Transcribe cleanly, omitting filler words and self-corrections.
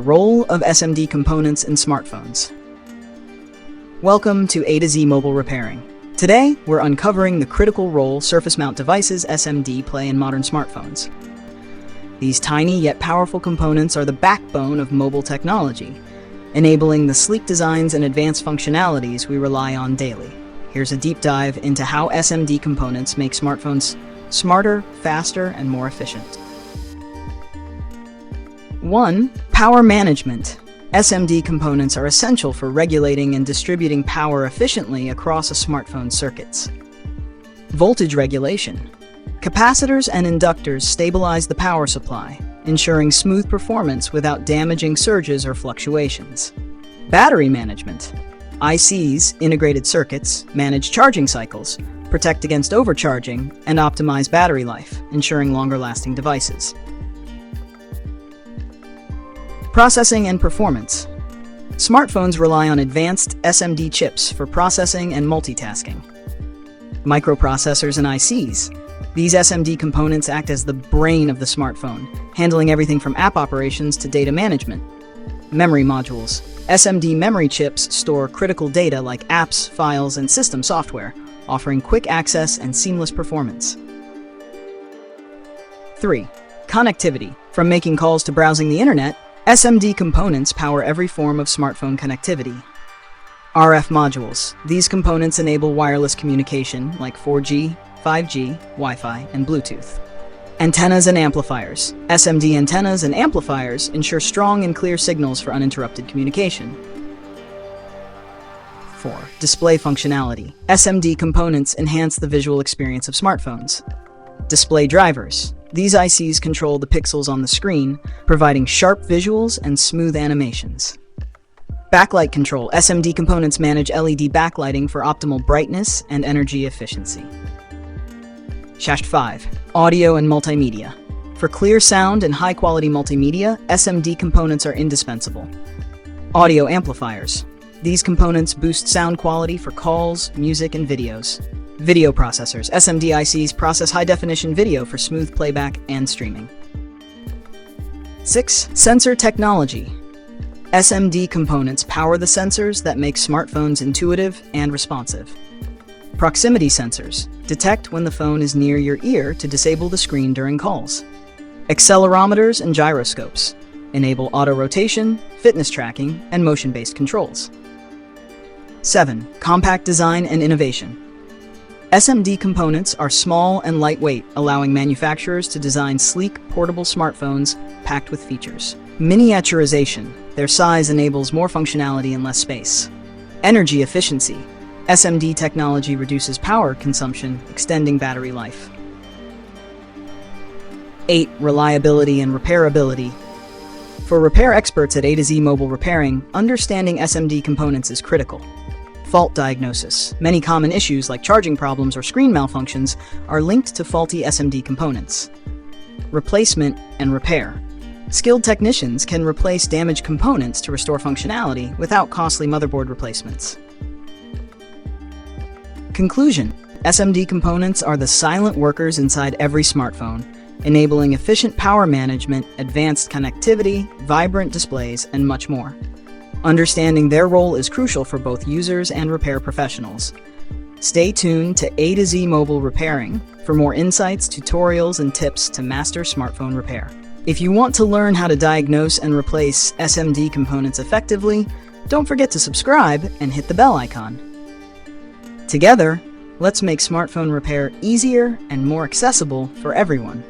role of SMD components in smartphones. Welcome to A to Z Mobile Repairing. Today, we're uncovering the critical role surface mount devices SMD play in modern smartphones. These tiny yet powerful components are the backbone of mobile technology, enabling the sleek designs and advanced functionalities we rely on daily. Here's a deep dive into how SMD components make smartphones smarter, faster, and more efficient. 1. Power management. SMD components are essential for regulating and distributing power efficiently across a smartphone's circuits. Voltage regulation. Capacitors and inductors stabilize the power supply, ensuring smooth performance without damaging surges or fluctuations. Battery management. ICs, integrated circuits, manage charging cycles, protect against overcharging, and optimize battery life, ensuring longer-lasting devices. Processing and performance. Smartphones rely on advanced SMD chips for processing and multitasking. Microprocessors and ICs. These SMD components act as the brain of the smartphone, handling everything from app operations to data management. Memory modules. SMD memory chips store critical data like apps, files, and system software, offering quick access and seamless performance. 3. Connectivity. From making calls to browsing the internet, SMD components power every form of smartphone connectivity. RF modules. These components enable wireless communication like 4G, 5G, Wi-Fi, and Bluetooth. Antennas and amplifiers. SMD antennas and amplifiers ensure strong and clear signals for uninterrupted communication. 4. Display functionality. SMD components enhance the visual experience of smartphones. Display drivers. These ICs control the pixels on the screen, providing sharp visuals and smooth animations. Backlight control. SMD components manage LED backlighting for optimal brightness and energy efficiency. 5. Audio and multimedia. For clear sound and high-quality multimedia, SMD components are indispensable. Audio amplifiers. These components boost sound quality for calls, music, and videos. Video processors. SMD ICs process high-definition video for smooth playback and streaming. 6. Sensor technology. SMD components power the sensors that make smartphones intuitive and responsive. Proximity sensors detect when the phone is near your ear to disable the screen during calls. Accelerometers and gyroscopes enable auto-rotation, fitness tracking, and motion-based controls. 7. Compact design and innovation. SMD components are small and lightweight, allowing manufacturers to design sleek, portable smartphones packed with features. Miniaturization. Their size enables more functionality in less space. Energy efficiency. SMD technology reduces power consumption, extending battery life. 8. Reliability and repairability. For repair experts at A to Z Mobile Repairing, understanding SMD components is critical. Fault diagnosis. Many common issues like charging problems or screen malfunctions are linked to faulty SMD components. Replacement and repair. Skilled technicians can replace damaged components to restore functionality without costly motherboard replacements. Conclusion. SMD components are the silent workers inside every smartphone, enabling efficient power management, advanced connectivity, vibrant displays, and much more. Understanding their role is crucial for both users and repair professionals. Stay tuned to A to Z Mobile Repairing for more insights, tutorials, and tips to master smartphone repair. If you want to learn how to diagnose and replace SMD components effectively, don't forget to subscribe and hit the bell icon. Together, let's make smartphone repair easier and more accessible for everyone.